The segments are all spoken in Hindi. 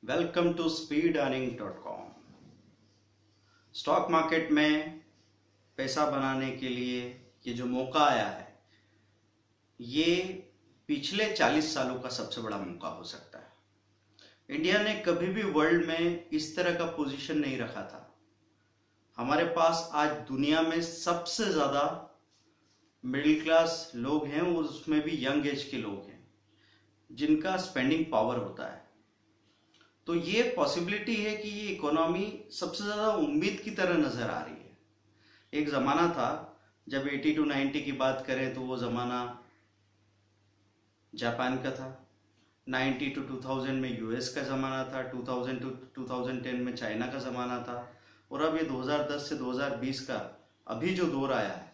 Welcome to speedearning.com। Stock market में पैसा बनाने के लिए ये जो मौका आया है, ये पिछले 40 सालों का सबसे बड़ा मौका हो सकता है। इंडिया ने कभी भी वर्ल्ड में इस तरह का पोजीशन नहीं रखा था। हमारे पास आज दुनिया में सबसे ज्यादा मिडिल क्लास लोग हैं, और उसमें भी यंग एज के लोग हैं जिनका स्पेंडिंग पावर होता है। तो ये पॉसिबिलिटी है कि ये इकोनॉमी सबसे ज्यादा उम्मीद की तरह नजर आ रही है। एक जमाना था, जब 80 to 90 की बात करें तो वो जमाना जापान का था, 90 to 2000 में यूएस का जमाना था, 2000 to 2010 में चाइना का जमाना था, और अब ये 2010 से 2020 का अभी जो दौर आया है,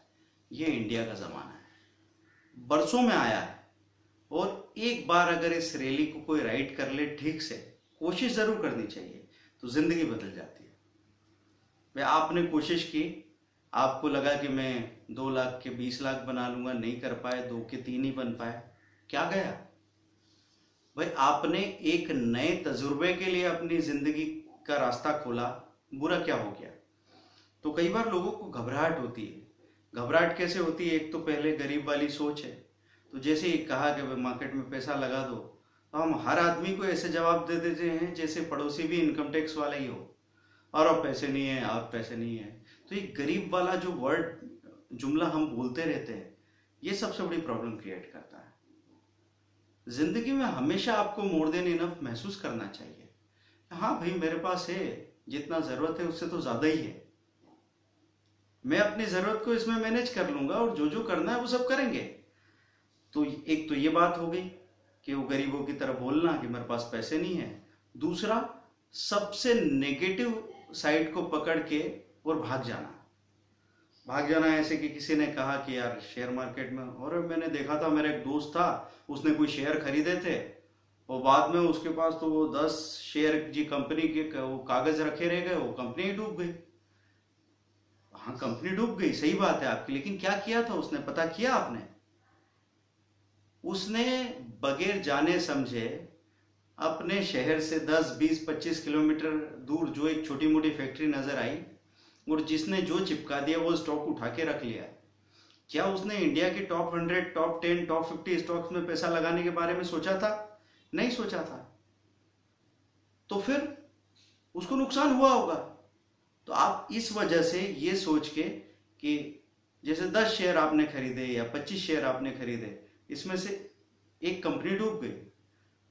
ये इंडिया का जमाना है। बरसों में आया है, और एक बार अगर इस रैली को कोई राइड कर ले ठीक से, कोशिश जरूर करनी चाहिए, तो जिंदगी बदल जाती है। भाई आपने कोशिश की, आपको लगा कि मैं 2 लाख के 20 लाख बना लूंगा, नहीं कर पाए, 2 के 3 ही बन पाए, क्या गया भाई? आपने एक नए तजुर्बे के लिए अपनी जिंदगी का रास्ता खोला, बुरा क्या हो गया? तो कई बार लोगों को घबराहट होती है। घबराहट कैसे होती है? एक तो पहले गरीब वाली सोच है। तो जैसे ही कहा कि भाई मार्केट में पैसा लगा दो, तो हम हर आदमी को ऐसे जवाब दे देते हैं जैसे पड़ोसी भी इनकम टैक्स वाला ही हो, और अब पैसे नहीं है, अब पैसे नहीं है। तो ये गरीब वाला जो वर्ड जुमला हम बोलते रहते हैं, ये सबसे बड़ी प्रॉब्लम क्रिएट करता है। जिंदगी में हमेशा आपको मोर देन इनफ महसूस करना चाहिए। हाँ भाई, मेरे पास है, जितना जरूरत है उससे तो ज्यादा ही है, मैं अपनी जरूरत को इसमें मैनेज कर लूंगा, और जो जो करना है वो सब करेंगे। तो एक तो ये बात हो गई कि वो गरीबों की तरह बोलना कि मेरे पास पैसे नहीं है। दूसरा, सबसे नेगेटिव साइड को पकड़ के और भाग जाना ऐसे कि किसी ने कहा कि यार शेयर मार्केट में, और मैंने देखा था, मेरा एक दोस्त था, उसने कोई शेयर खरीदे थे, और बाद में उसके पास तो वो 10 शेयर जी कंपनी के वो कागज रखे रह गए, वो कंपनी ही डूब गई। हाँ, कंपनी डूब गई, सही बात है आपकी, लेकिन क्या किया था उसने, पता किया आपने? उसने बगैर जाने समझे अपने शहर से 10, 20, 25 किलोमीटर दूर जो एक छोटी मोटी फैक्ट्री नजर आई, और जिसने जो चिपका दिया वो स्टॉक उठा के रख लिया। क्या उसने इंडिया के टॉप 100, टॉप 10, टॉप 50 स्टॉक्स में पैसा लगाने के बारे में सोचा था? नहीं सोचा था। तो फिर उसको नुकसान हुआ होगा। तो आप इस वजह से ये सोच के कि जैसे 10 शेयर आपने खरीदे या 25 शेयर आपने खरीदे, इसमें से एक कंपनी डूब गई,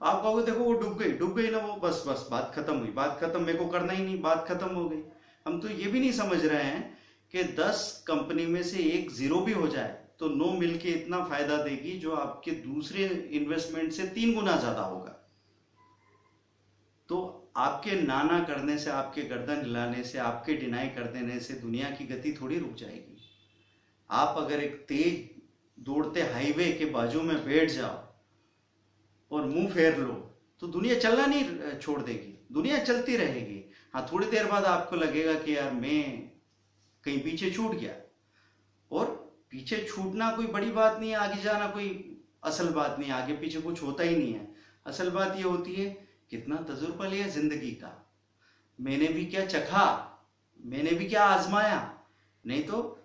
आप कहोगे देखो वो डूब गई ना, वो बस बात खत्म हुई, बात खत्म, मेरे को करना ही नहीं, बात खत्म हो गई। हम तो ये भी नहीं समझ रहे हैं कि 10 कंपनी में से एक जीरो भी हो जाए तो 9 मिलके इतना फायदा देगी जो आपके दूसरे इन्वेस्टमेंट से 3 गुना ज्यादा होगा। तो आपके नाना करने से, आपके गर्दन हिलाने से, आपके डिनाई कर देने से दुनिया की गति थोड़ी रुक जाएगी। आप अगर एक तेज दौड़ते हाईवे के बाजू में बैठ जाओ और मुंह फेर लो, तो दुनिया चलना नहीं छोड़ देगी, दुनिया चलती रहेगी। हाँ, थोड़ी देर बाद आपको लगेगा कि यार मैं कहीं पीछे छूट गया, और पीछे छूटना कोई बड़ी बात नहीं है, आगे जाना कोई असल बात नहीं है, आगे पीछे कुछ होता ही नहीं है। असल बात ये होती है कितना तजुर्बा लिया जिंदगी का, मैंने भी क्या चखा, मैंने भी क्या आजमाया। नहीं तो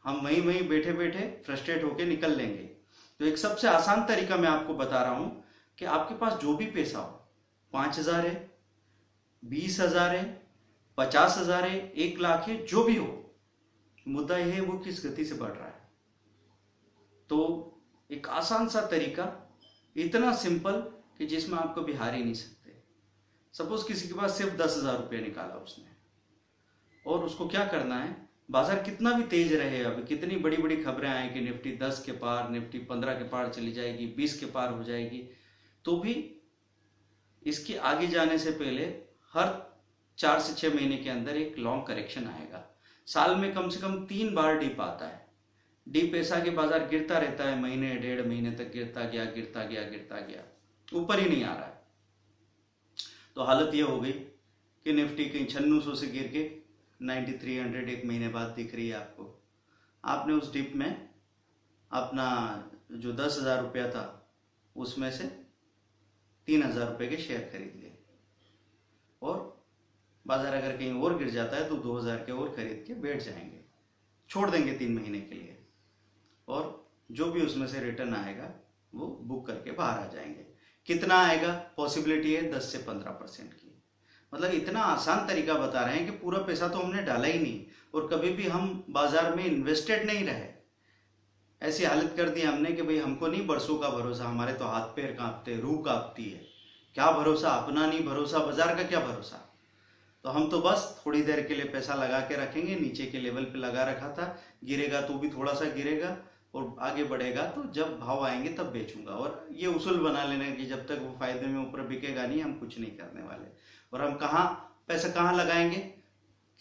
हम वहीं बैठे बैठे फ्रस्ट्रेट होके निकल लेंगे। तो एक सबसे आसान तरीका मैं आपको बता रहा हूं कि आपके पास जो भी पैसा हो, 5,000 है, 20,000 है, 50,000 है, 1 लाख है, जो भी हो, मुद्दा यह है वो किस गति से बढ़ रहा है। तो एक आसान सा तरीका, इतना सिंपल कि जिसमें आप कभी हार ही नहीं सकते। सपोज किसी के पास सिर्फ 10,000 रुपया निकाला उसने, और उसको क्या करना है, बाजार कितना भी तेज रहे, अभी कितनी बड़ी बड़ी खबरें आए कि निफ्टी 10 के पार, निफ्टी 15 के पार चली जाएगी, 20 के पार हो जाएगी, तो भी इसके आगे जाने से पहले हर 4 से 6 महीने के अंदर एक लॉन्ग करेक्शन आएगा। साल में कम से कम 3 बार डिप आता है। डीप ऐसा कि बाजार गिरता रहता है, महीने 1.5 महीने तक गिरता गया, ऊपर ही नहीं आ रहा है। तो हालत यह हो गई कि निफ्टी कहीं 9600 से गिर के 9300 एक महीने बाद दिख रही है आपको। आपने उस डिप में अपना जो 10,000 रुपया था, उसमें से 3,000 रुपए के शेयर खरीद लिए। बाजार अगर कहीं और गिर जाता है तो 2000 के और खरीद के बैठ जाएंगे, छोड़ देंगे 3 महीने के लिए, और जो भी उसमें से रिटर्न आएगा वो बुक करके बाहर आ जाएंगे। कितना आएगा? पॉसिबिलिटी है 10 से 15% की। मतलब इतना आसान तरीका बता रहे हैं कि पूरा पैसा तो हमने डाला ही नहीं और कभी भी हम बाजार में इन्वेस्टेड नहीं रहे। ऐसी हालत कर दी हमने कि भाई हमको नहीं बरसों का भरोसा, हमारे तो हाथ पैर कांपते, रूह कांपती है। क्या भरोसा? अपना नहीं भरोसा, बाजार का क्या भरोसा। तो हम तो बस थोड़ी देर के लिए पैसा लगा के रखेंगे, नीचे के लेवल पे लगा रखा था, गिरेगा तो भी थोड़ा सा गिरेगा और आगे बढ़ेगा तो जब भाव आएंगे तब बेचूंगा। और ये उसूल बना लेना कि जब तक वो फायदे में ऊपर बिकेगा नहीं हम कुछ नहीं करने वाले। और हम पैसा कहाँ लगाएंगे?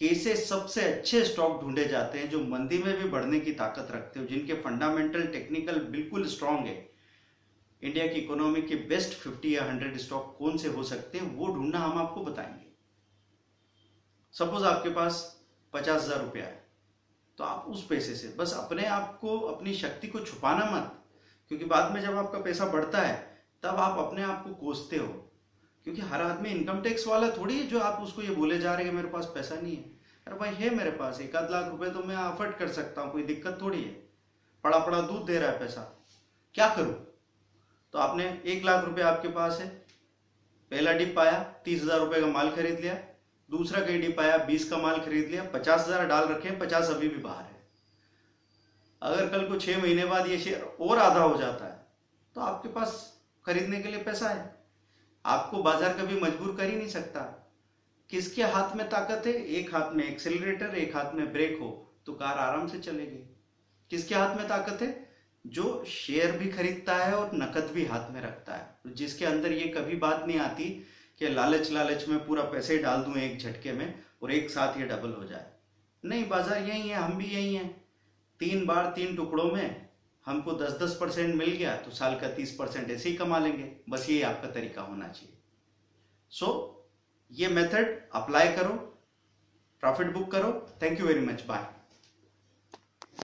कैसे सबसे अच्छे स्टॉक ढूंढे जाते हैं जो मंदी में भी बढ़ने की ताकत रखते हो, जिनके फंडामेंटल टेक्निकल बिल्कुल स्ट्रांग है। इंडिया की इकोनॉमी के बेस्ट 50 या 100 स्टॉक कौन से हो सकते हैं वो ढूंढना हम आपको बताएंगे। सपोज आपके पास 50,000 रुपया है तो आप उस पैसे से बस अपने आप को, अपनी शक्ति को छुपाना मत, क्योंकि बाद में जब आपका पैसा बढ़ता है तब आप अपने आप को कोसते हो। क्योंकि हर आदमी इनकम टैक्स वाला थोड़ी है जो आप उसको ये बोले जा रहे हैं कि मेरे पास पैसा नहीं है। अरे भाई है मेरे पास 1-8 लाख रुपए तो मैं अफोर्ड कर सकता हूँ, कोई दिक्कत थोड़ी है। पड़ा पड़ा दूध दे रहा है पैसा, क्या करूं? तो आपने 1 लाख रुपए आपके पास है, पहला डिप आया 30,000 रुपए का माल खरीद लिया, दूसरा कहीं डिप आया 20 का माल खरीद लिया, 50,000 डाल रखे हैं, 50 अभी भी बाहर है। अगर कल को 6 महीने बाद ये शेयर और आधा हो जाता है तो आपके पास खरीदने के लिए पैसा है। आपको बाजार कभी मजबूर कर ही नहीं सकता। किसके हाथ में ताकत है? एक हाथ में एक्सेलरेटर, एक हाथ में ब्रेक हो तो कार आराम से चलेगी। किसके हाथ में ताकत है? जो शेयर भी खरीदता है और नकद भी हाथ में रखता है, जिसके अंदर ये कभी बात नहीं आती कि लालच में पूरा पैसे डाल दूं एक झटके में और एक साथ ये डबल हो जाए। नहीं, बाजार यही है, हम भी यही हैं। 3 बार 3 टुकड़ों में हमको 10-10% मिल गया तो साल का 30% ऐसे ही कमा लेंगे। बस ये आपका तरीका होना चाहिए। सो ये मेथड अप्लाई करो, प्रॉफिट बुक करो। Thank you very much, bye.